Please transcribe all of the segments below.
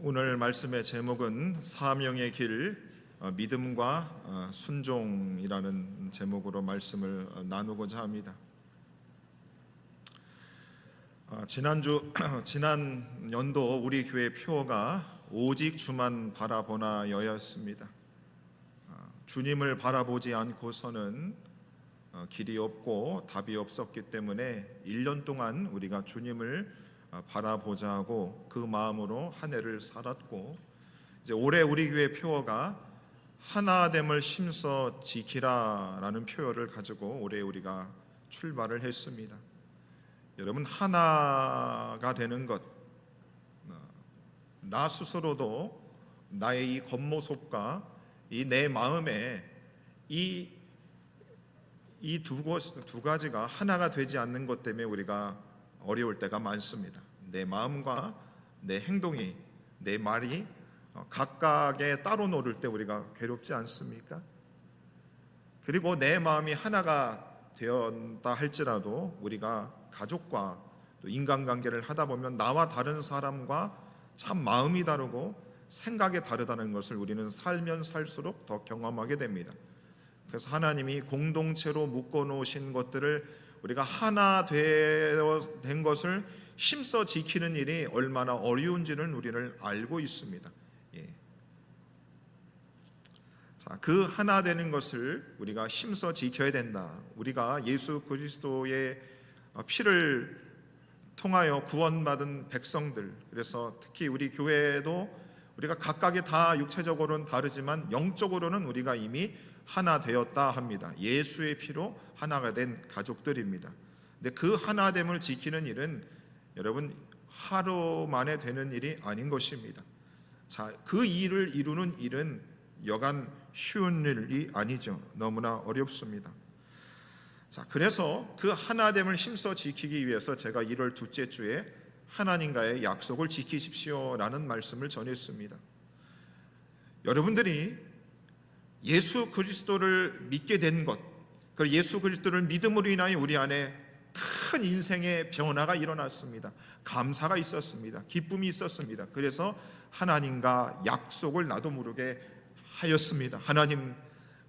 오늘 말씀의 제목은 사명의 길, 믿음과 순종이라는 제목으로 말씀을 나누고자 합니다. 지난 연도 우리 교회 표어가 오직 주만 바라보나여였습니다. 주님을 바라보지 않고서는 길이 없고 답이 없었기 때문에 1년 동안 우리가 주님을 바라보자 하고 그 마음으로 한 해를 살았고, 이제 올해 우리 교회 표어가 하나됨을 힘써 지키라라는 표어를 가지고 올해 우리가 출발을 했습니다. 여러분, 하나가 되는 것, 나 스스로도 나의 이 겉모습과 이 내 마음에 이 두 가지가 하나가 되지 않는 것 때문에 우리가 어려울 때가 많습니다. 내 마음과 내 행동이, 내 말이 각각에 따로 노를 때 우리가 괴롭지 않습니까? 그리고 내 마음이 하나가 되었다 할지라도 우리가 가족과 또 인간관계를 하다 보면 나와 다른 사람과 참 마음이 다르고 생각이 다르다는 것을 우리는 살면 살수록 더 경험하게 됩니다. 그래서 하나님이 공동체로 묶어놓으신 것들을 우리가 하나 된 것을 힘써 지키는 일이 얼마나 어려운지를 우리를 알고 있습니다. 자, 그 하나 되는 것을 우리가 힘써 지켜야 된다. 우리가 예수 그리스도의 피를 통하여 구원받은 백성들, 그래서 특히 우리 교회도 우리가 각각이 다 육체적으로는 다르지만 영적으로는 우리가 이미 하나 되었다 합니다. 예수의 피로 하나가 된 가족들입니다. 근데 그 하나됨을 지키는 일은 여러분 하루 만에 되는 일이 아닌 것입니다. 자, 그 일을 이루는 일은 여간 쉬운 일이 아니죠. 너무나 어렵습니다. 자, 그래서 그 하나됨을 힘써 지키기 위해서 제가 1월 둘째 주에 하나님과의 약속을 지키십시오라는 말씀을 전했습니다. 여러분들이 예수 그리스도를 믿게 된 것, 그 예수 그리스도를 믿음으로 인하여 우리 안에 큰 인생의 변화가 일어났습니다. 감사가 있었습니다. 기쁨이 있었습니다. 그래서 하나님과 약속을 나도 모르게 하였습니다. 하나님,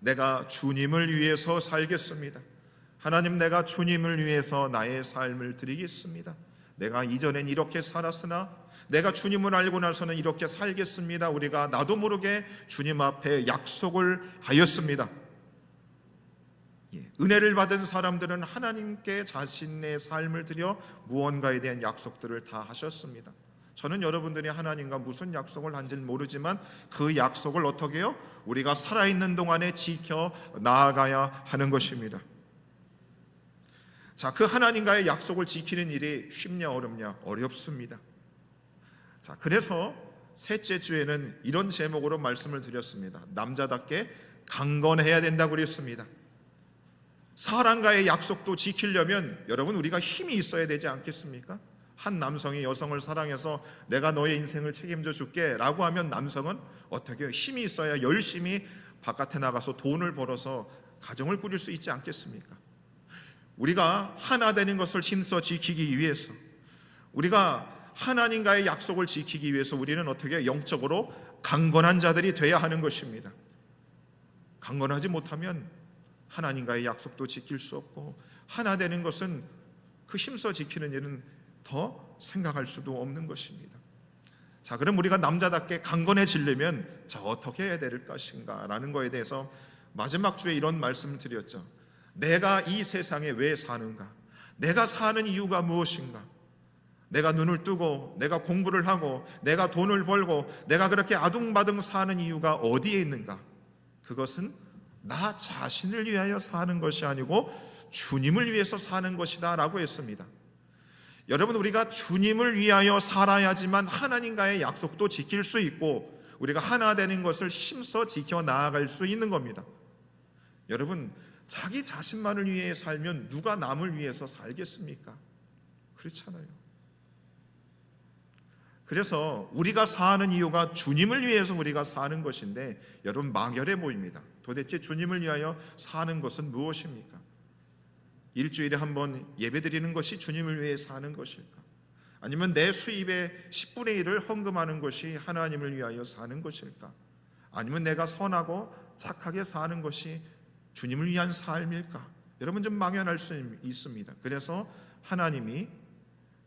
내가 주님을 위해서 살겠습니다. 하나님, 내가 주님을 위해서 나의 삶을 드리겠습니다. 내가 이전엔 이렇게 살았으나 내가 주님을 알고 나서는 이렇게 살겠습니다. 우리가 나도 모르게 주님 앞에 약속을 하였습니다. 은혜를 받은 사람들은 하나님께 자신의 삶을 드려 무언가에 대한 약속들을 다 하셨습니다. 저는 여러분들이 하나님과 무슨 약속을 한지는 모르지만 그 약속을 어떻게 해요? 우리가 살아있는 동안에 지켜 나아가야 하는 것입니다. 자, 그 하나님과의 약속을 지키는 일이 쉽냐 어렵냐? 어렵습니다. 자, 그래서 셋째 주에는 이런 제목으로 말씀을 드렸습니다. 남자답게 강건해야 된다고 그랬습니다. 사랑과의 약속도 지키려면 여러분 우리가 힘이 있어야 되지 않겠습니까? 한 남성이 여성을 사랑해서 내가 너의 인생을 책임져 줄게 라고 하면 남성은 어떻게 해요? 힘이 있어야 열심히 바깥에 나가서 돈을 벌어서 가정을 꾸릴 수 있지 않겠습니까? 우리가 하나 되는 것을 힘써 지키기 위해서, 우리가 하나님과의 약속을 지키기 위해서 우리는 어떻게 해요? 영적으로 강건한 자들이 돼야 하는 것입니다. 강건하지 못하면 하나님과의 약속도 지킬 수 없고, 하나 되는 것은 그 힘써 지키는 일은 더 생각할 수도 없는 것입니다. 자, 그럼 우리가 남자답게 강건해지려면 자, 어떻게 해야 될 것인가 라는 거에 대해서 마지막 주에 이런 말씀을 드렸죠. 내가 이 세상에 왜 사는가? 내가 사는 이유가 무엇인가? 내가 눈을 뜨고 내가 공부를 하고 내가 돈을 벌고 내가 그렇게 아둥바둥 사는 이유가 어디에 있는가? 그것은 나 자신을 위하여 사는 것이 아니고 주님을 위해서 사는 것이다 라고 했습니다. 여러분, 우리가 주님을 위하여 살아야지만 하나님과의 약속도 지킬 수 있고 우리가 하나 되는 것을 힘써 지켜 나아갈 수 있는 겁니다. 여러분, 자기 자신만을 위해 살면 누가 남을 위해서 살겠습니까? 그렇잖아요. 그래서 우리가 사는 이유가 주님을 위해서 우리가 사는 것인데 여러분, 막연해 보입니다. 도대체 주님을 위하여 사는 것은 무엇입니까? 일주일에 한 번 예배드리는 것이 주님을 위해 사는 것일까? 아니면 내 수입의 10분의 1을 헌금하는 것이 하나님을 위하여 사는 것일까? 아니면 내가 선하고 착하게 사는 것이 주님을 위한 삶일까? 여러분 좀 망연할 수 있습니다. 그래서 하나님이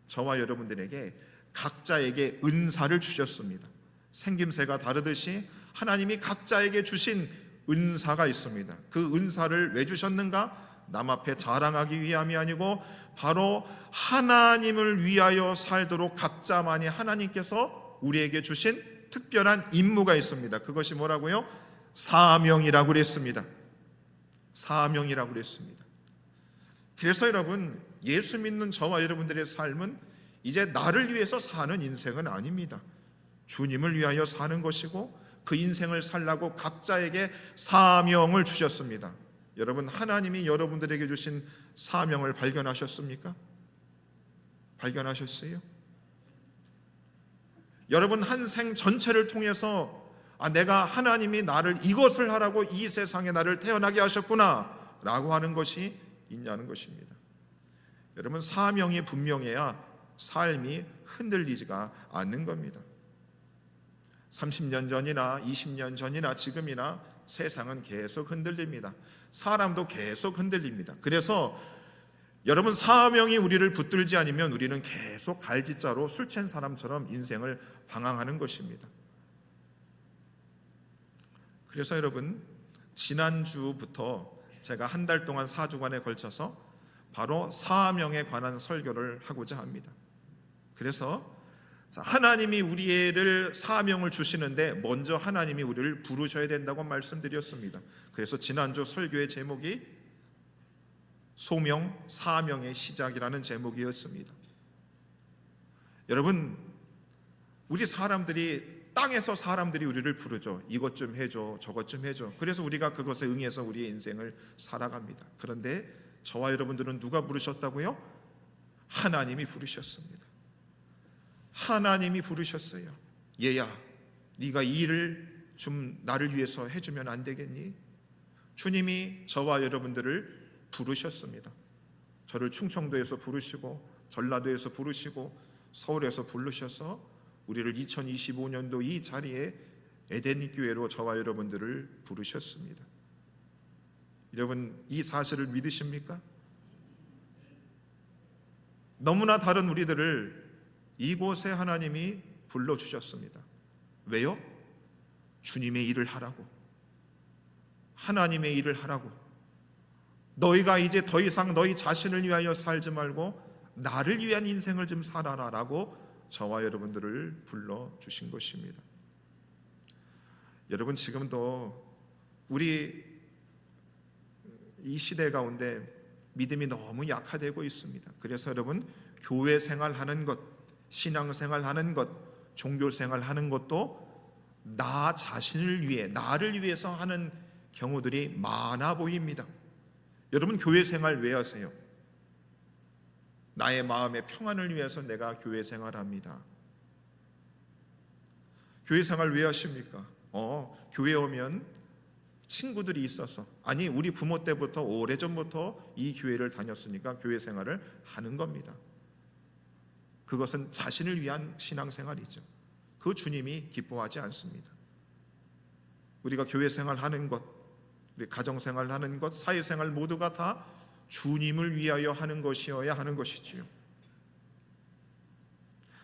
저와 여러분들에게 각자에게 은사를 주셨습니다. 생김새가 다르듯이 하나님이 각자에게 주신 은사가 있습니다. 그 은사를 왜 주셨는가? 남 앞에 자랑하기 위함이 아니고 바로 하나님을 위하여 살도록 각자만이 하나님께서 우리에게 주신 특별한 임무가 있습니다. 그것이 뭐라고요? 사명이라고 그랬습니다. 사명이라고 그랬습니다. 그래서 여러분, 예수 믿는 저와 여러분들의 삶은 이제 나를 위해서 사는 인생은 아닙니다. 주님을 위하여 사는 것이고 그 인생을 살라고 각자에게 사명을 주셨습니다. 여러분, 하나님이 여러분들에게 주신 사명을 발견하셨습니까? 발견하셨어요? 여러분 한 생 전체를 통해서 내가 하나님이 나를 이것을 하라고 이 세상에 나를 태어나게 하셨구나 라고 하는 것이 있냐는 것입니다. 여러분, 사명이 분명해야 삶이 흔들리지가 않는 겁니다. 30년 전이나 20년 전이나 지금이나 세상은 계속 흔들립니다. 사람도 계속 흔들립니다. 그래서 여러분, 사명이 우리를 붙들지 않으면 우리는 계속 갈짓자로 술 취한 사람처럼 인생을 방황하는 것입니다. 그래서 여러분, 지난주부터 제가 한 달 동안 4주간에 걸쳐서 바로 사명에 관한 설교를 하고자 합니다. 그래서 하나님이 우리를 사명을 주시는데 먼저 하나님이 우리를 부르셔야 된다고 말씀드렸습니다. 그래서 지난주 설교의 제목이 소명, 사명의 시작이라는 제목이었습니다. 여러분, 우리 사람들이 땅에서 사람들이 우리를 부르죠. 이것 좀 해줘, 저것 좀 해줘. 그래서 우리가 그것에 응해서 우리의 인생을 살아갑니다. 그런데 저와 여러분들은 누가 부르셨다고요? 하나님이 부르셨습니다. 하나님이 부르셨어요. 얘야, 네가 이 일을 좀 나를 위해서 해주면 안 되겠니? 주님이 저와 여러분들을 부르셨습니다. 저를 충청도에서 부르시고 전라도에서 부르시고 서울에서 부르셔서 우리를 2025년도 이 자리에 에덴 교회로 저와 여러분들을 부르셨습니다. 여러분, 이 사실을 믿으십니까? 너무나 다른 우리들을 이곳에 하나님이 불러주셨습니다. 왜요? 주님의 일을 하라고, 하나님의 일을 하라고. 너희가 이제 더 이상 너희 자신을 위하여 살지 말고 나를 위한 인생을 좀 살아라 라고 저와 여러분들을 불러주신 것입니다. 여러분, 지금도 우리 이 시대 가운데 믿음이 너무 약화되고 있습니다. 그래서 여러분, 교회 생활하는 것, 신앙생활 하는 것, 종교생활 하는 것도 나 자신을 위해, 나를 위해서 하는 경우들이 많아 보입니다. 여러분, 교회 생활 왜 하세요? 나의 마음의 평안을 위해서 내가 교회 생활합니다. 교회 생활 왜 하십니까? 교회 오면 친구들이 있어서, 아니 우리 부모 때부터 오래전부터 이 교회를 다녔으니까 교회 생활을 하는 겁니다. 그것은 자신을 위한 신앙생활이죠. 그 주님이 기뻐하지 않습니다. 우리가 교회 생활하는 것, 우리 가정생활 하는 것, 사회생활 모두가 다 주님을 위하여 하는 것이어야 하는 것이지요.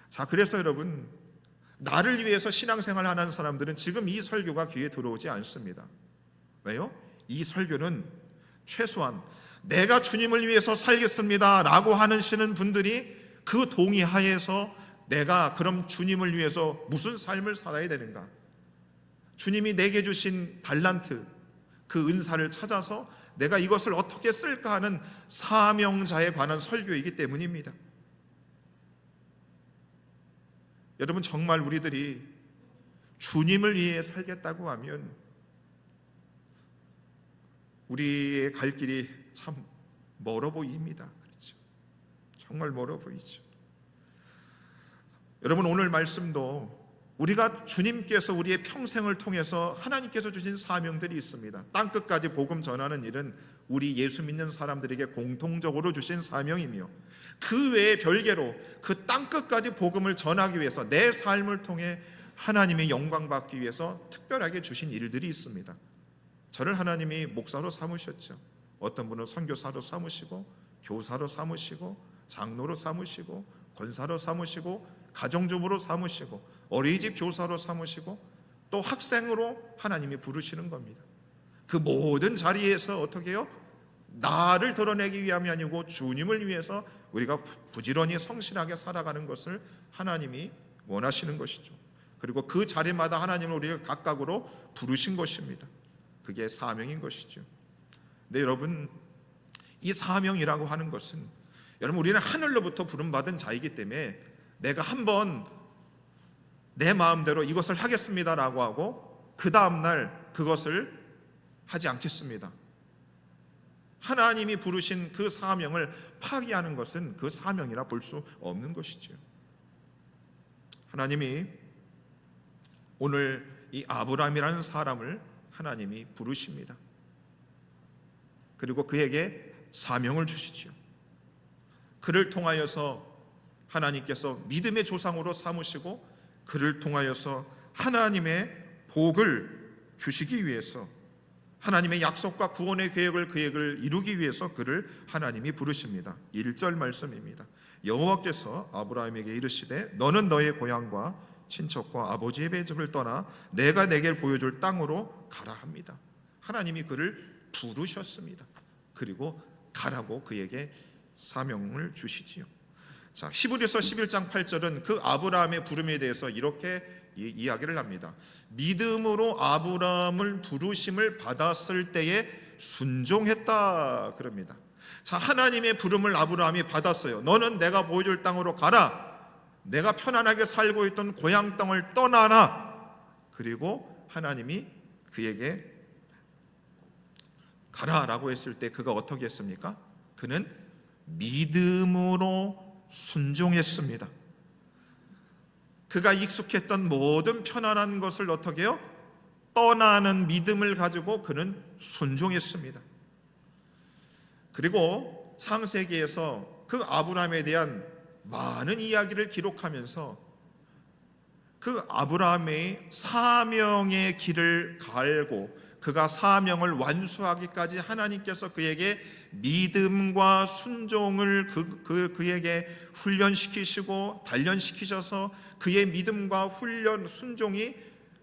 자, 그래서 여러분, 나를 위해서 신앙생활 하는 사람들은 지금 이 설교가 귀에 들어오지 않습니다. 왜요? 이 설교는 최소한 내가 주님을 위해서 살겠습니다 라고 하시는 분들이 그 동의하에서 내가 그럼 주님을 위해서 무슨 삶을 살아야 되는가, 주님이 내게 주신 달란트, 그 은사를 찾아서 내가 이것을 어떻게 쓸까 하는 사명자에 관한 설교이기 때문입니다. 여러분, 정말 우리들이 주님을 위해 살겠다고 하면 우리의 갈 길이 참 멀어 보입니다. 그렇죠? 정말 멀어 보이죠. 여러분, 오늘 말씀도 우리가 주님께서 우리의 평생을 통해서 하나님께서 주신 사명들이 있습니다. 땅끝까지 복음 전하는 일은 우리 예수 믿는 사람들에게 공통적으로 주신 사명이며, 그 외에 별개로 그 땅끝까지 복음을 전하기 위해서 내 삶을 통해 하나님의 영광 받기 위해서 특별하게 주신 일들이 있습니다. 저를 하나님이 목사로 삼으셨죠. 어떤 분은 선교사로 삼으시고, 교사로 삼으시고, 장로로 삼으시고, 권사로 삼으시고, 가정주부로 삼으시고, 어린이집 교사로 삼으시고, 또 학생으로 하나님이 부르시는 겁니다. 그 모든 자리에서 어떻게 해요? 나를 드러내기 위함이 아니고 주님을 위해서 우리가 부지런히 성실하게 살아가는 것을 하나님이 원하시는 것이죠. 그리고 그 자리마다 하나님은 우리를 각각으로 부르신 것입니다. 그게 사명인 것이죠. 근데 여러분, 이 사명이라고 하는 것은, 여러분, 우리는 하늘로부터 부름받은 자이기 때문에 내가 한번 내 마음대로 이것을 하겠습니다라고 하고 그 다음날 그것을 하지 않겠습니다. 하나님이 부르신 그 사명을 파기하는 것은 그 사명이라 볼 수 없는 것이죠. 하나님이 오늘 이 아브라함이라는 사람을 하나님이 부르십니다. 그리고 그에게 사명을 주시지요. 그를 통하여서 하나님께서 믿음의 조상으로 삼으시고, 그를 통하여서 하나님의 복을 주시기 위해서, 하나님의 약속과 구원의 계획을 이루기 위해서 그를 하나님이 부르십니다. 1절 말씀입니다. 여호와께서 아브라함에게 이르시되 너는 너의 고향과 친척과 아버지의 집을 떠나 내가 내게 보여줄 땅으로 가라 합니다. 하나님이 그를 부르셨습니다. 그리고 가라고 그에게 사명을 주시지요. 자, 히브리서 11장 8절은 그 아브라함의 부름에 대해서 이렇게 이야기를 합니다. 믿음으로 아브라함을 부르심을 받았을 때에 순종했다 그럽니다. 자, 하나님의 부름을 아브라함이 받았어요. 너는 내가 보여줄 땅으로 가라. 내가 편안하게 살고 있던 고향 땅을 떠나라. 그리고 하나님이 그에게 가라라고 했을 때 그가 어떻게 했습니까? 그는 믿음으로 순종했습니다. 그가 익숙했던 모든 편안한 것을 어떻게 해요? 떠나는 믿음을 가지고 그는 순종했습니다. 그리고 창세기에서 그 아브라함에 대한 많은 이야기를 기록하면서 그 아브라함의 사명의 길을 갈고 그가 사명을 완수하기까지 하나님께서 그에게 믿음과 순종을 그에게 훈련시키시고 단련시키셔서 그의 믿음과 훈련, 순종이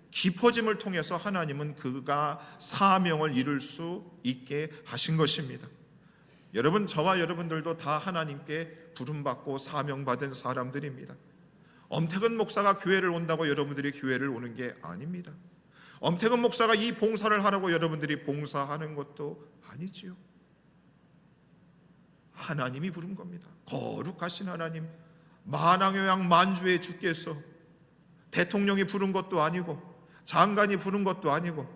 깊어짐을 통해서 하나님은 그가 사명을 이룰 수 있게 하신 것입니다. 여러분, 저와 여러분들도 다 하나님께 부름받고 사명받은 사람들입니다. 엄태근 목사가 교회를 온다고 여러분들이 교회를 오는 게 아닙니다. 엄태근 목사가 이 봉사를 하라고 여러분들이 봉사하는 것도 아니지요. 하나님이 부른 겁니다. 거룩하신 하나님, 만왕의 왕 만주의 주께서 대통령이 부른 것도 아니고 장관이 부른 것도 아니고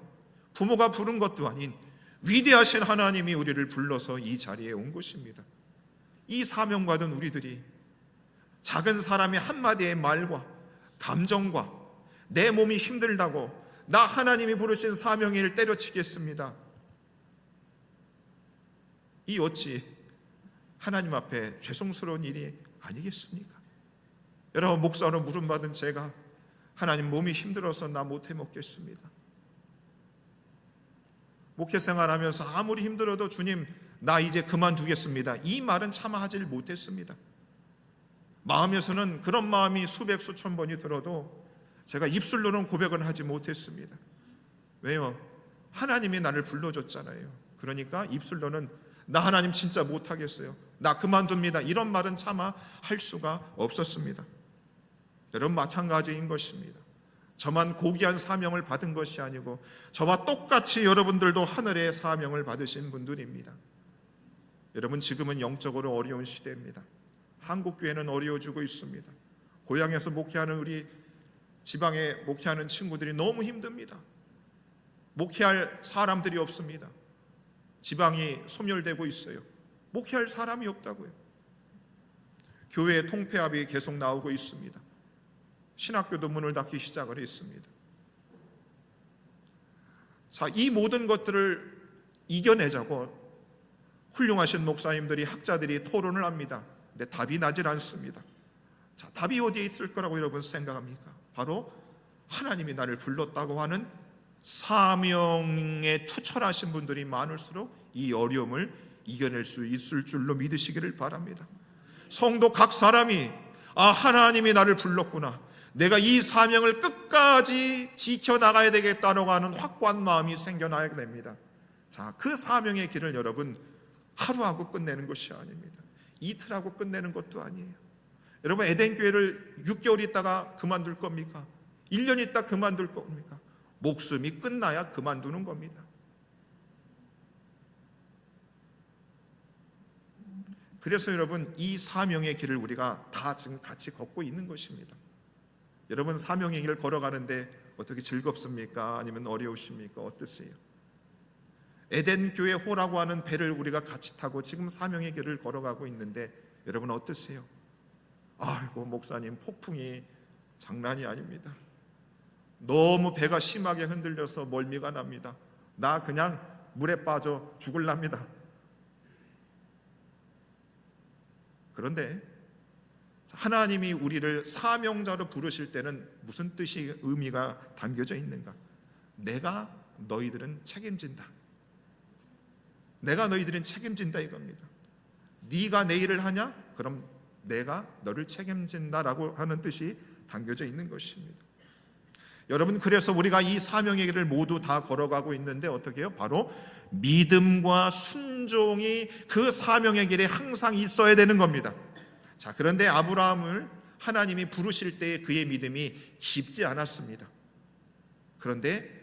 부모가 부른 것도 아닌 위대하신 하나님이 우리를 불러서 이 자리에 온 것입니다. 이 사명받은 우리들이 작은 사람의 한마디의 말과 감정과 내 몸이 힘들다고 나 하나님이 부르신 사명을 때려치겠습니다. 이 어찌 하나님 앞에 죄송스러운 일이 아니겠습니까? 여러분, 목사로 부름받은 제가 하나님 몸이 힘들어서 나 못해 먹겠습니다. 목회 생활하면서 아무리 힘들어도 주님 나 이제 그만두겠습니다. 이 말은 차마 하질 못했습니다. 마음에서는 그런 마음이 수백 수천 번이 들어도 제가 입술로는 고백은 하지 못했습니다. 왜요? 하나님이 나를 불러줬잖아요. 그러니까 입술로는 나 하나님 진짜 못하겠어요. 나 그만둡니다. 이런 말은 차마 할 수가 없었습니다. 여러분, 마찬가지인 것입니다. 저만 고귀한 사명을 받은 것이 아니고 저와 똑같이 여러분들도 하늘의 사명을 받으신 분들입니다. 여러분, 지금은 영적으로 어려운 시대입니다. 한국교회는 어려워지고 있습니다. 고향에서 목회하는 우리 지방에 목회하는 친구들이 너무 힘듭니다. 목회할 사람들이 없습니다. 지방이 소멸되고 있어요. 목회할 사람이 없다고요. 교회의 통폐합이 계속 나오고 있습니다. 신학교도 문을 닫기 시작을 했습니다. 자, 이 모든 것들을 이겨내자고 훌륭하신 목사님들이, 학자들이 토론을 합니다. 근데 답이 나질 않습니다. 자, 답이 어디에 있을 거라고 여러분 생각합니까? 바로 하나님이 나를 불렀다고 하는 사명에 투철하신 분들이 많을수록 이 어려움을 이겨낼 수 있을 줄로 믿으시기를 바랍니다. 성도 각 사람이 하나님이 나를 불렀구나, 내가 이 사명을 끝까지 지켜나가야 되겠다고 하는 확고한 마음이 생겨나야 됩니다. 자, 그 사명의 길을 여러분 하루하고 끝내는 것이 아닙니다. 이틀하고 끝내는 것도 아니에요. 여러분, 에덴교회를 6개월 있다가 그만둘 겁니까? 1년 있다 그만둘 겁니까? 목숨이 끝나야 그만두는 겁니다. 그래서 여러분, 이 사명의 길을 우리가 다 지금 같이 걷고 있는 것입니다. 여러분, 사명의 길을 걸어가는데 어떻게 즐겁습니까? 아니면 어려우십니까? 어떠세요? 에덴교회 호라고 하는 배를 우리가 같이 타고 지금 사명의 길을 걸어가고 있는데 여러분 어떠세요? 아이고, 목사님, 폭풍이 장난이 아닙니다. 너무 배가 심하게 흔들려서 멀미가 납니다. 나 그냥 물에 빠져 죽을랍니다. 그런데 하나님이 우리를 사명자로 부르실 때는 무슨 뜻이, 의미가 담겨져 있는가? 내가 너희들은 책임진다. 내가 너희들은 책임진다 이겁니다. 네가 내 일을 하냐? 그럼 내가 너를 책임진다라고 하는 뜻이 담겨져 있는 것입니다. 여러분, 그래서 우리가 이 사명의 길을 모두 다 걸어가고 있는데 어떻게 해요? 바로 믿음과 순종이 그 사명의 길에 항상 있어야 되는 겁니다. 자, 그런데 아브라함을 하나님이 부르실 때 그의 믿음이 깊지 않았습니다. 그런데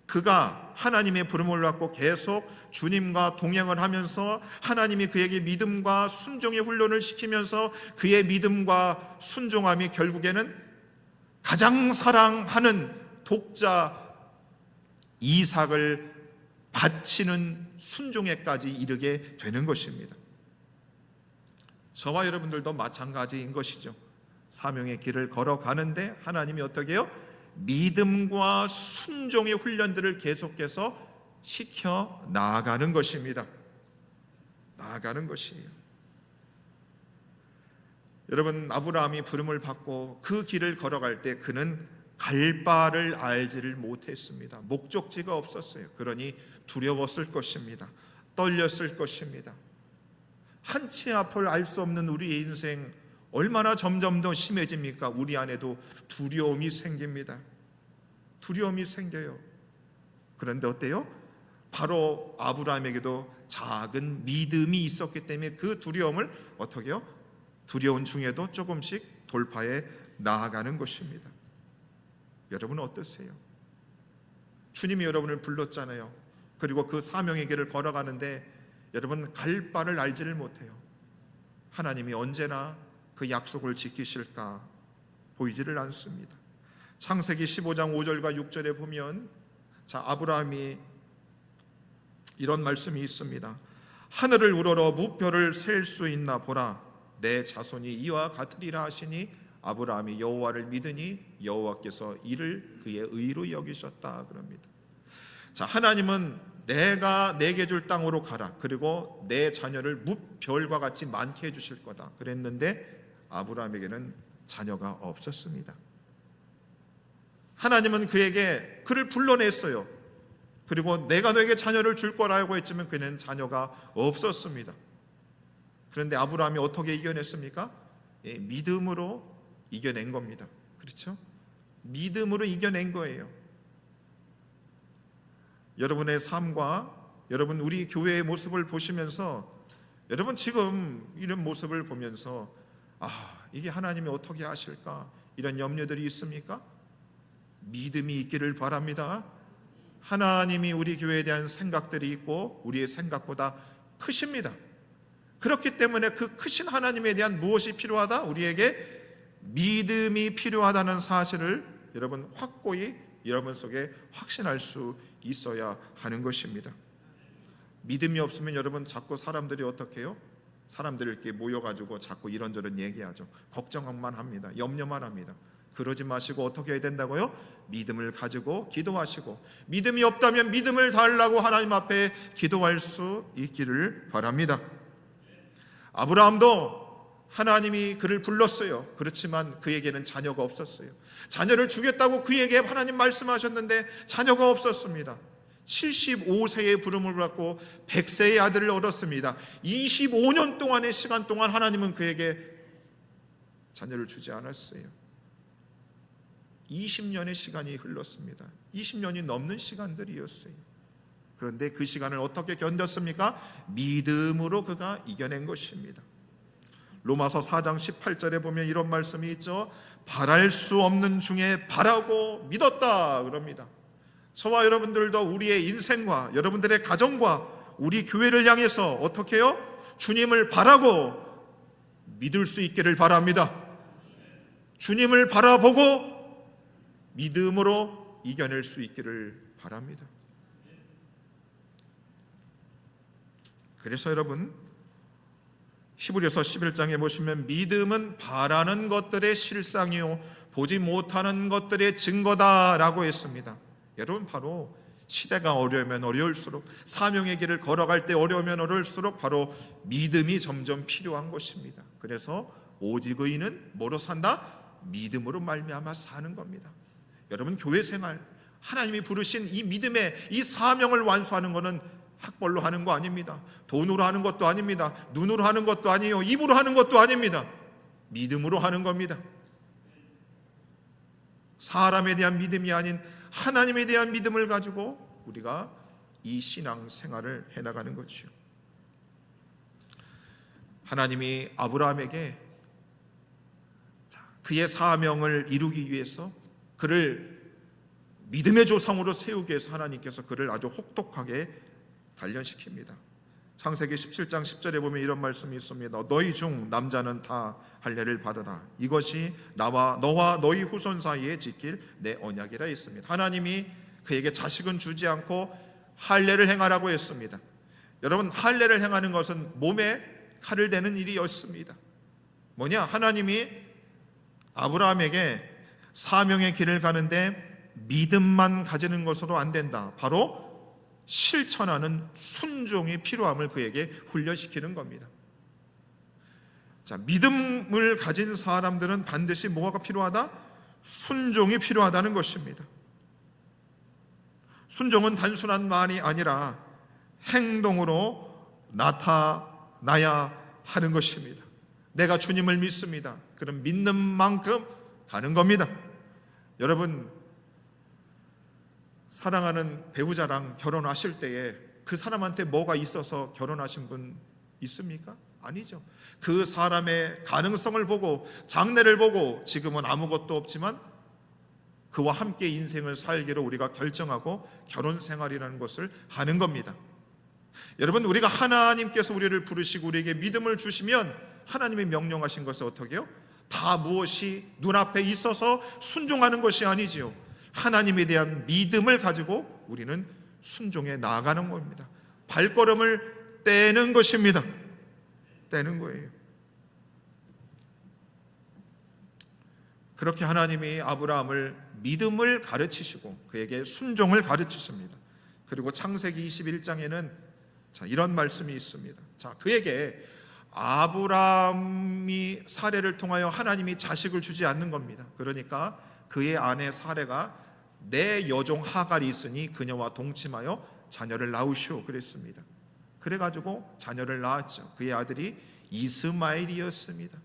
그가 하나님의 부름을 받고 계속 주님과 동행을 하면서 하나님이 그에게 믿음과 순종의 훈련을 시키면서 그의 믿음과 순종함이 결국에는 가장 사랑하는 독자 이삭을 바치는 순종에까지 이르게 되는 것입니다. 저와 여러분들도 마찬가지인 것이죠. 사명의 길을 걸어가는데 하나님이 어떻게 해요? 믿음과 순종의 훈련들을 계속해서 시켜 나아가는 것입니다. 나아가는 것이에요. 여러분, 아브라함이 부름을 받고 그 길을 걸어갈 때 그는 갈 바를 알지를 못했습니다. 목적지가 없었어요. 그러니 두려웠을 것입니다. 떨렸을 것입니다. 한치 앞을 알 수 없는 우리의 인생, 얼마나 점점 더 심해집니까? 우리 안에도 두려움이 생깁니다. 두려움이 생겨요. 그런데 어때요? 바로 아브라함에게도 작은 믿음이 있었기 때문에 그 두려움을 어떻게 해요? 두려운 중에도 조금씩 돌파해 나아가는 것입니다. 여러분은 어떠세요? 주님이 여러분을 불렀잖아요. 그리고 그 사명의 길을 걸어가는데 여러분 갈 바를 알지를 못해요. 하나님이 언제나 그 약속을 지키실까 보이지를 않습니다. 창세기 15장 5절과 6절에 보면 아브라함이 이런 말씀이 있습니다. 하늘을 우러러 무별을 셀 수 있나 보라. 내 자손이 이와 같으리라 하시니 아브라함이 여호와를 믿으니 여호와께서 이를 그의 의로 여기셨다 그럽니다. 하나님은 내가 내게 줄 땅으로 가라. 그리고 내 자녀를 무별과 같이 많게 해주실 거다. 그랬는데 아브라함에게는 자녀가 없었습니다. 하나님은 그를 불러냈어요. 그리고 내가 너에게 자녀를 줄 거라고 했지만 그는 자녀가 없었습니다. 그런데 아브라함이 어떻게 이겨냈습니까? 믿음으로 이겨낸 겁니다. 그렇죠? 믿음으로 이겨낸 거예요. 여러분의 삶과 여러분 우리 교회의 모습을 보시면서 여러분 지금 이런 모습을 보면서 이게 하나님이 어떻게 하실까 이런 염려들이 있습니까? 믿음이 있기를 바랍니다. 하나님이 우리 교회에 대한 생각들이 있고 우리의 생각보다 크십니다. 그렇기 때문에 그 크신 하나님에 대한 무엇이 필요하다? 우리에게 믿음이 필요하다는 사실을 여러분 확고히 여러분 속에 확신할 수 있어야 하는 것입니다. 믿음이 없으면 여러분 자꾸 사람들이 어떻게 해요? 사람들이 이렇게 모여가지고 자꾸 이런저런 얘기하죠. 걱정만 합니다. 염려만 합니다. 그러지 마시고 어떻게 해야 된다고요? 믿음을 가지고 기도하시고, 믿음이 없다면 믿음을 달라고 하나님 앞에 기도할 수 있기를 바랍니다. 아브라함도 하나님이 그를 불렀어요. 그렇지만 그에게는 자녀가 없었어요. 자녀를 주겠다고 그에게 하나님 말씀하셨는데 자녀가 없었습니다. 75세의 부름을 받고 100세의 아들을 얻었습니다. 25년 동안의 시간 동안 하나님은 그에게 자녀를 주지 않았어요. 20년의 시간이 흘렀습니다. 20년이 넘는 시간들이었어요. 그런데 그 시간을 어떻게 견뎠습니까? 믿음으로 그가 이겨낸 것입니다. 로마서 4장 18절에 보면 이런 말씀이 있죠. 바랄 수 없는 중에 바라고 믿었다 그럽니다. 저와 여러분들도 우리의 인생과 여러분들의 가정과 우리 교회를 향해서 어떻게 해요? 주님을 바라고 믿을 수 있기를 바랍니다. 주님을 바라보고 믿음으로 이겨낼 수 있기를 바랍니다. 그래서 여러분, 히브리서 11장에 보시면 믿음은 바라는 것들의 실상이요 보지 못하는 것들의 증거다라고 했습니다. 여러분, 바로 시대가 어려우면 어려울수록, 사명의 길을 걸어갈 때 어려우면 어려울수록 바로 믿음이 점점 필요한 것입니다. 그래서 오직 의인은 뭐로 산다? 믿음으로 말미암아 사는 겁니다. 여러분, 교회 생활, 하나님이 부르신 이 믿음의 이 사명을 완수하는 것은 학벌로 하는 거 아닙니다. 돈으로 하는 것도 아닙니다. 눈으로 하는 것도 아니에요. 입으로 하는 것도 아닙니다. 믿음으로 하는 겁니다. 사람에 대한 믿음이 아닌 하나님에 대한 믿음을 가지고 우리가 이 신앙 생활을 해나가는 것이요. 하나님이 아브라함에게 그의 사명을 이루기 위해서, 그를 믿음의 조상으로 세우기 위해서 하나님께서 그를 아주 혹독하게 단련시킵니다. 창세기 17장 10절에 보면 이런 말씀이 있습니다. 너희 중 남자는 다 할례를 받으라. 이것이 너와 너희 후손 사이에 지킬 내 언약이라 했습니다. 하나님이 그에게 자식은 주지 않고 할례를 행하라고 했습니다. 여러분, 할례를 행하는 것은 몸에 칼을 대는 일이었습니다. 뭐냐? 하나님이 아브라함에게 사명의 길을 가는데 믿음만 가지는 것으로 안 된다. 바로 실천하는 순종이 필요함을 그에게 훈련시키는 겁니다. 자, 믿음을 가진 사람들은 반드시 뭐가 필요하다? 순종이 필요하다는 것입니다. 순종은 단순한 말이 아니라 행동으로 나타나야 하는 것입니다. 내가 주님을 믿습니다. 그럼 믿는 만큼 가는 겁니다. 여러분, 사랑하는 배우자랑 결혼하실 때에 그 사람한테 뭐가 있어서 결혼하신 분 있습니까? 아니죠. 그 사람의 가능성을 보고, 장래를 보고, 지금은 아무것도 없지만 그와 함께 인생을 살기로 우리가 결정하고 결혼 생활이라는 것을 하는 겁니다. 여러분, 우리가 하나님께서 우리를 부르시고 우리에게 믿음을 주시면 하나님이 명령하신 것을 어떻게 해요? 다 무엇이 눈앞에 있어서 순종하는 것이 아니지요. 하나님에 대한 믿음을 가지고 우리는 순종해 나아가는 겁니다. 발걸음을 떼는 것입니다. 떼는 거예요. 그렇게 하나님이 아브라함을 믿음을 가르치시고 그에게 순종을 가르치십니다. 그리고 창세기 21장에는 이런 말씀이 있습니다. 그에게 아브라함이 사레를 통하여 하나님이 자식을 주지 않는 겁니다. 그러니까 그의 아내 사레가 내 여종 하갈이 있으니 그녀와 동침하여 자녀를 낳으시오 그랬습니다. 그래가지고 자녀를 낳았죠. 그의 아들이 이스마엘이었습니다.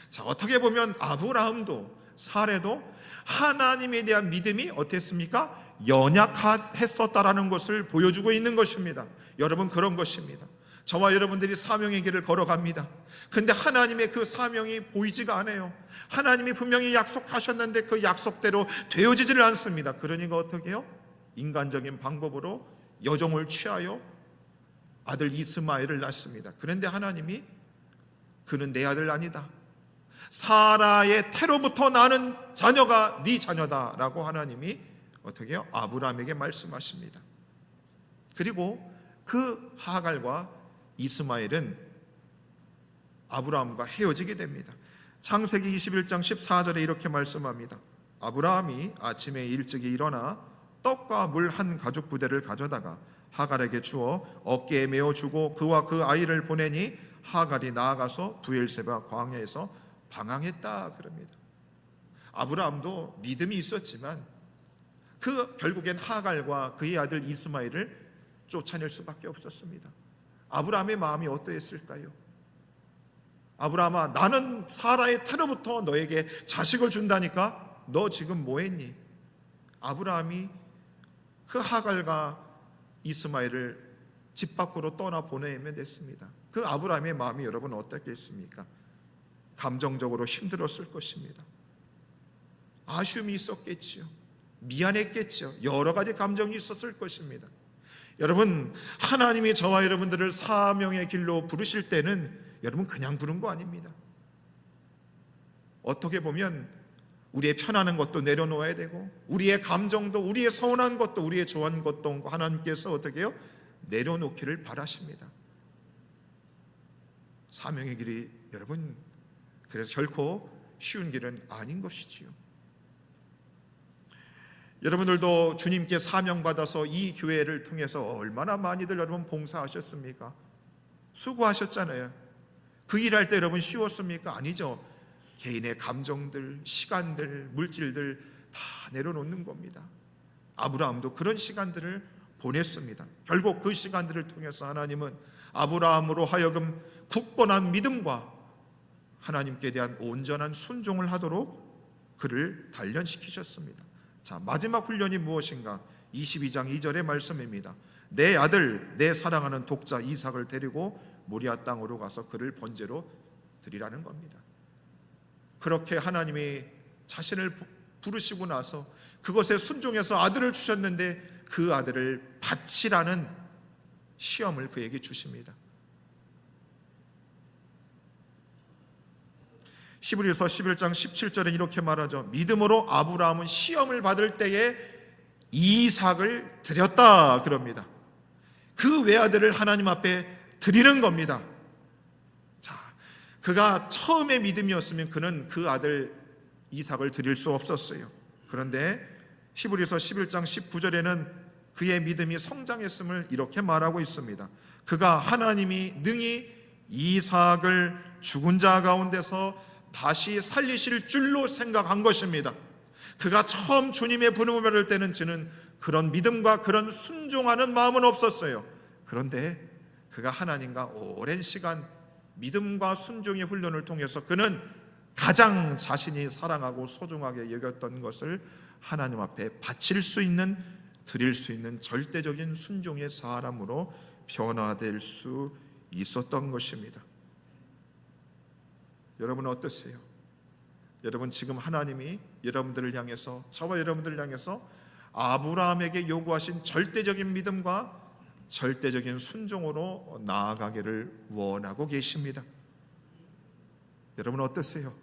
자, 어떻게 보면 아브라함도 사레도 하나님에 대한 믿음이 어땠습니까? 연약했었다라는 것을 보여주고 있는 것입니다. 여러분, 그런 것입니다. 저와 여러분들이 사명의 길을 걸어갑니다. 근데 하나님의 그 사명이 보이지가 않아요. 하나님이 분명히 약속하셨는데 그 약속대로 되어지지를 않습니다. 그러니까 어떻게 해요? 인간적인 방법으로 여종을 취하여 아들 이스마엘을 낳습니다. 그런데 하나님이 그는 내 아들 아니다. 사라의 태로부터 나는 자녀가 네 자녀다라고 하나님이 어떻게 해요? 아브라함에게 말씀하십니다. 그리고 그 하갈과 이스마엘은 아브라함과 헤어지게 됩니다. 창세기 21장 14절에 이렇게 말씀합니다. 아브라함이 아침에 일찍이 일어나 떡과 물 한 가죽 부대를 가져다가 하갈에게 주어 어깨에 메어주고 그와 그 아이를 보내니 하갈이 나아가서 브엘세바 광야에서 방황했다 그럽니다. 아브라함도 믿음이 있었지만 결국엔 하갈과 그의 아들 이스마엘을 쫓아낼 수밖에 없었습니다. 아브라함의 마음이 어떠했을까요? 아브라함아, 나는 사라의 태로부터 너에게 자식을 준다니까 너 지금 뭐했니? 아브라함이 그 하갈과 이스마엘을 집 밖으로 떠나 보내면 됐습니다. 그 아브라함의 마음이 여러분 어떻겠습니까? 감정적으로 힘들었을 것입니다. 아쉬움이 있었겠지요. 미안했겠죠. 여러 가지 감정이 있었을 것입니다. 여러분, 하나님이 저와 여러분들을 사명의 길로 부르실 때는 여러분 그냥 부른 거 아닙니다. 어떻게 보면 우리의 편안한 것도 내려놓아야 되고 우리의 감정도, 우리의 서운한 것도, 우리의 좋아하는 것도 하나님께서 어떻게 해요? 내려놓기를 바라십니다. 사명의 길이 여러분 그래서 결코 쉬운 길은 아닌 것이지요. 여러분들도 주님께 사명받아서 이 교회를 통해서 얼마나 많이들 여러분 봉사하셨습니까? 수고하셨잖아요. 그 일할 때 여러분 쉬웠습니까? 아니죠. 개인의 감정들, 시간들, 물질들 다 내려놓는 겁니다. 아브라함도 그런 시간들을 보냈습니다. 결국 그 시간들을 통해서 하나님은 아브라함으로 하여금 굳건한 믿음과 하나님께 대한 온전한 순종을 하도록 그를 단련시키셨습니다. 자, 마지막 훈련이 무엇인가? 22장 2절의 말씀입니다. 내 아들, 내 사랑하는 독자 이삭을 데리고 모리아 땅으로 가서 그를 번제로 드리라는 겁니다. 그렇게 하나님이 자신을 부르시고 나서 그것에 순종해서 아들을 주셨는데 그 아들을 바치라는 시험을 그에게 주십니다. 히브리서 11장 17절에 이렇게 말하죠. 믿음으로 아브라함은 시험을 받을 때에 이삭을 드렸다 그럽니다. 그 외아들을 하나님 앞에 드리는 겁니다. 자, 그가 처음에 믿음이었으면 그는 그 아들 이삭을 드릴 수 없었어요. 그런데 히브리서 11장 19절에는 그의 믿음이 성장했음을 이렇게 말하고 있습니다. 그가 하나님이 능히 이삭을 죽은 자 가운데서 다시 살리실 줄로 생각한 것입니다. 그가 처음 주님의 부름을 받을 때는 저는 그런 믿음과 그런 순종하는 마음은 없었어요. 그런데 그가 하나님과 오랜 시간 믿음과 순종의 훈련을 통해서 그는 가장 자신이 사랑하고 소중하게 여겼던 것을 하나님 앞에 바칠 수 있는, 드릴 수 있는 절대적인 순종의 사람으로 변화될 수 있었던 것입니다. 여러분 어떠세요? 여러분 지금 하나님이 여러분들을 향해서, 저와 여러분들을 향해서 아브라함에게 요구하신 절대적인 믿음과 절대적인 순종으로 나아가기를 원하고 계십니다. 여러분 어떠세요?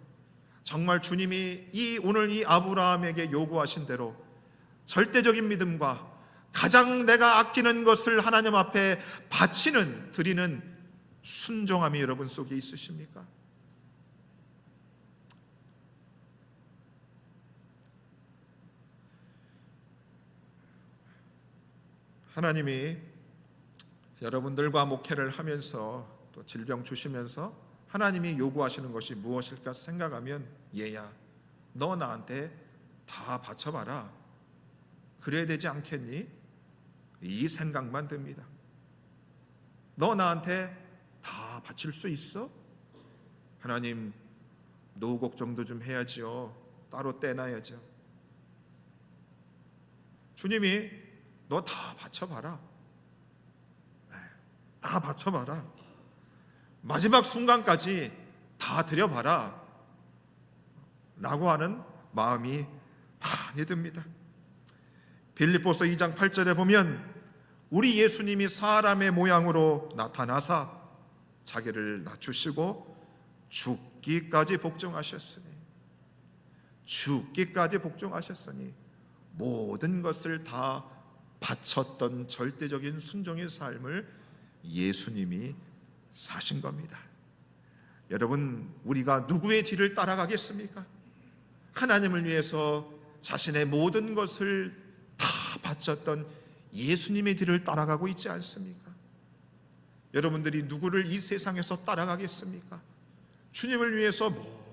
정말 주님이 오늘 이 아브라함에게 요구하신 대로 절대적인 믿음과 가장 내가 아끼는 것을 하나님 앞에 바치는, 드리는 순종함이 여러분 속에 있으십니까? 하나님이 여러분들과 목회를 하면서 또 질병 주시면서 하나님이 요구하시는 것이 무엇일까 생각하면, 얘야 너 나한테 다 바쳐봐라, 그래야 되지 않겠니? 이 생각만 듭니다. 너 나한테 다 바칠 수 있어? 하나님 노후 걱정도 좀 해야지요. 따로 떼놔야죠. 주님이 너 다 바쳐봐라, 다 바쳐봐라, 마지막 순간까지 다 드려봐라 라고 하는 마음이 많이 듭니다. 빌립보서 2장 8절에 보면 우리 예수님이 사람의 모양으로 나타나사 자기를 낮추시고 죽기까지 복종하셨으니, 죽기까지 복종하셨으니 모든 것을 다 바쳤던 절대적인 순종의 삶을 예수님이 사신 겁니다. 여러분, 우리가 누구의 뒤를 따라가겠습니까? 하나님을 위해서 자신의 모든 것을 다 바쳤던 예수님의 뒤를 따라가고 있지 않습니까? 여러분들이 누구를 이 세상에서 따라가겠습니까? 주님을 위해서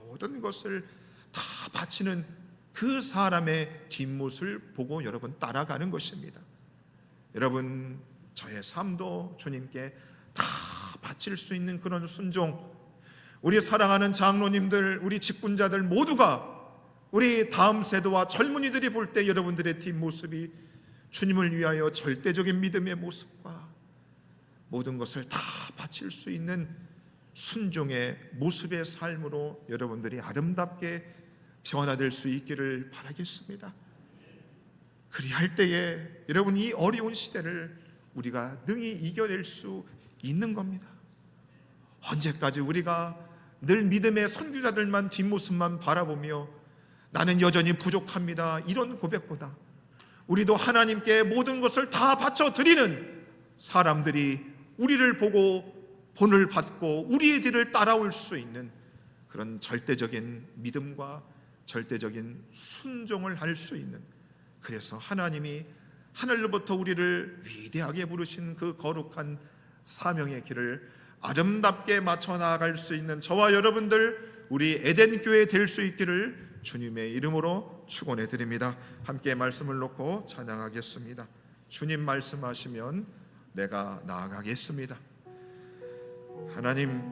모든 것을 다 바치는 그 사람의 뒷모습을 보고 여러분 따라가는 것입니다. 여러분, 저의 삶도 주님께 다 바칠 수 있는 그런 순종, 우리 사랑하는 장로님들, 우리 직분자들 모두가 우리 다음 세대와 젊은이들이 볼 때 여러분들의 뒷모습이 주님을 위하여 절대적인 믿음의 모습과 모든 것을 다 바칠 수 있는 순종의 모습의 삶으로 여러분들이 아름답게 변화될 수 있기를 바라겠습니다. 그리할 때에 여러분, 이 어려운 시대를 우리가 능히 이겨낼 수 있는 겁니다. 언제까지 우리가 늘 믿음의 선교자들만 뒷모습만 바라보며 나는 여전히 부족합니다, 이런 고백보다 우리도 하나님께 모든 것을 다 바쳐드리는 사람들이 우리를 보고 본을 받고 우리의 뒤를 따라올 수 있는 그런 절대적인 믿음과 절대적인 순종을 할 수 있는, 그래서 하나님이 하늘로부터 우리를 위대하게 부르신 그 거룩한 사명의 길을 아름답게 맞춰 나아갈 수 있는 저와 여러분들, 우리 에덴 교회 될 수 있기를 주님의 이름으로 축원해 드립니다. 함께 말씀을 놓고 찬양하겠습니다. 주님 말씀하시면 내가 나아가겠습니다. 하나님,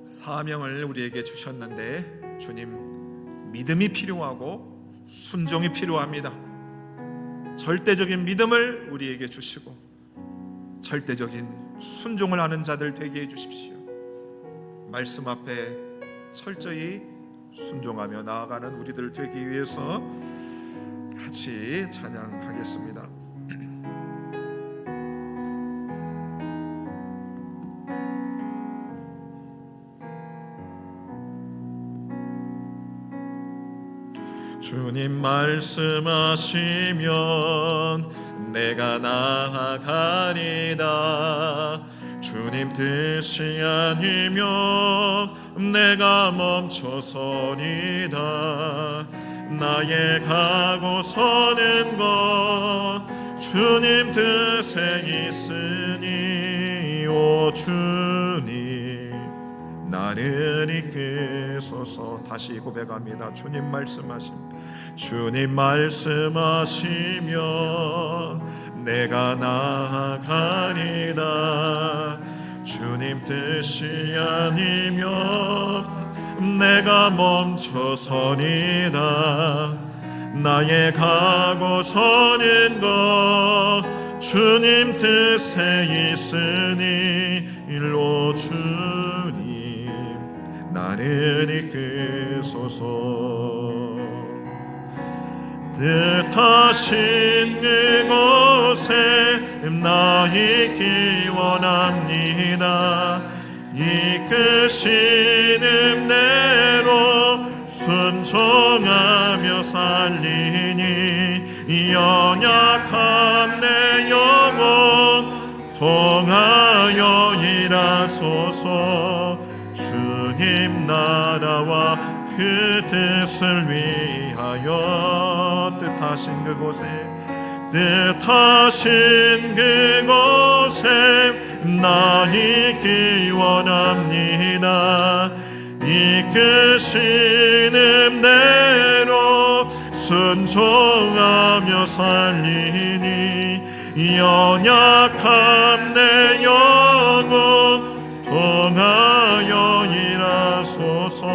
사명을 우리에게 주셨는데 주님, 믿음이 필요하고 순종이 필요합니다. 절대적인 믿음을 우리에게 주시고 절대적인 순종을 하는 자들 되게 해주십시오. 말씀 앞에 철저히 순종하며 나아가는 우리들 되기 위해서 같이 찬양하겠습니다. 주님 말씀하시면 내가 나아가리다. 주님 뜻이 아니면 내가 멈춰서리다. 나의 가고 서는 것 주님 뜻에 있으니 오 주님 나를 이끄소서. 다시 고백합니다. 주님 말씀하시면 내가 나아가리다. 주님 뜻이 아니면 내가 멈춰서리다. 나의 가고 서는 것 주님 뜻에 있으니 일로 주님 나를 이끄소서. 뜻하신 그곳에 나 있기 원합니다. 이끄시는 대로 순종하며 살리니 연약한 내 영혼 통하여 일하소서. 주님 나라와 그 뜻을 위하여 뜻하신 그곳에 나 있기 원합니다. 이끄시는 대로 순종하며 살리니 연약한 내 영혼 통하여 일하소서.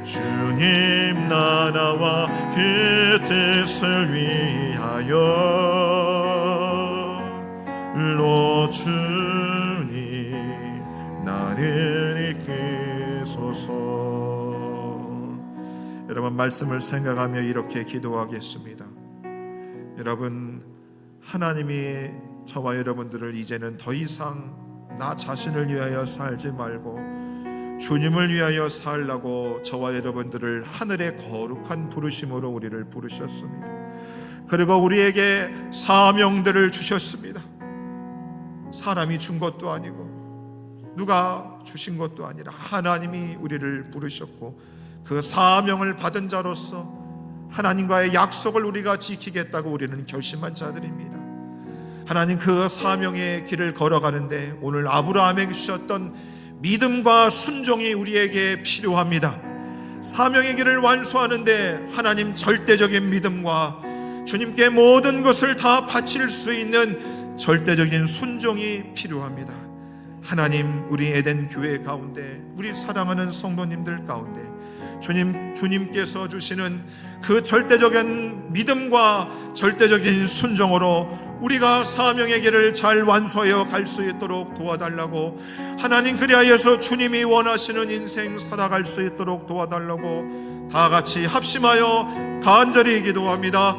주님 나라와 그 뜻을 위하여 로 주님 나를 이끄소서. 여러분, 말씀을 생각하며 이렇게 기도하겠습니다. 여러분, 하나님이 저와 여러분들을 이제는 더 이상 나 자신을 위하여 살지 말고 주님을 위하여 살라고 저와 여러분들을 하늘의 거룩한 부르심으로 우리를 부르셨습니다. 그리고 우리에게 사명들을 주셨습니다. 사람이 준 것도 아니고 누가 주신 것도 아니라 하나님이 우리를 부르셨고 그 사명을 받은 자로서 하나님과의 약속을 우리가 지키겠다고 우리는 결심한 자들입니다. 하나님, 그 사명의 길을 걸어가는데 오늘 아브라함에게 주셨던 믿음과 순종이 우리에게 필요합니다. 사명의 길을 완수하는데 하나님, 절대적인 믿음과 주님께 모든 것을 다 바칠 수 있는 절대적인 순종이 필요합니다. 하나님, 우리 에덴 교회 가운데, 우리 사랑하는 성도님들 가운데 주님께서 주시는 그 절대적인 믿음과 절대적인 순종으로 우리가 사명의 길을 잘 완수하여 갈 수 있도록 도와달라고, 하나님, 그리하여서 주님이 원하시는 인생 살아갈 수 있도록 도와달라고 다 같이 합심하여 간절히 기도합니다.